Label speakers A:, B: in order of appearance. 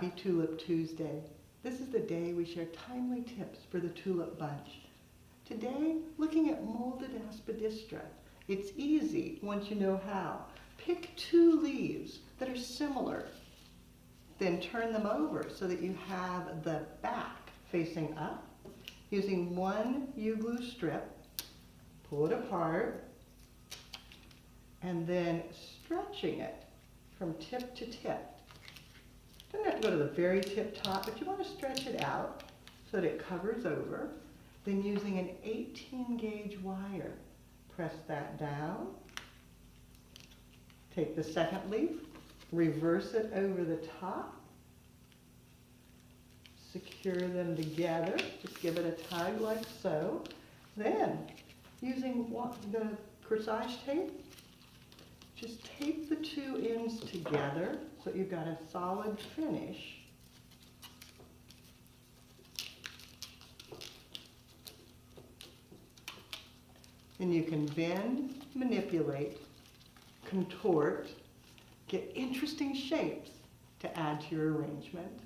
A: Happy Tulip Tuesday. This is the day we share timely tips for the tulip bunch. Today, looking at molded Aspidistra. It's easy once you know how. Pick 2 leaves that are similar. Then turn them over so that you have the back facing up. Using 1 U-glue strip, pull it apart, and then stretching it from tip to tip. Doesn't have to go to the very tip top, but you want to stretch it out so that it covers over. Then using an 18 gauge wire, press that down. Take the second leaf, reverse it over the top. Secure them together, just give it a tug like so. Then, using the corsage tape, just tape the 2 ends together so you've got a solid finish. And you can bend, manipulate, contort, get interesting shapes to add to your arrangement.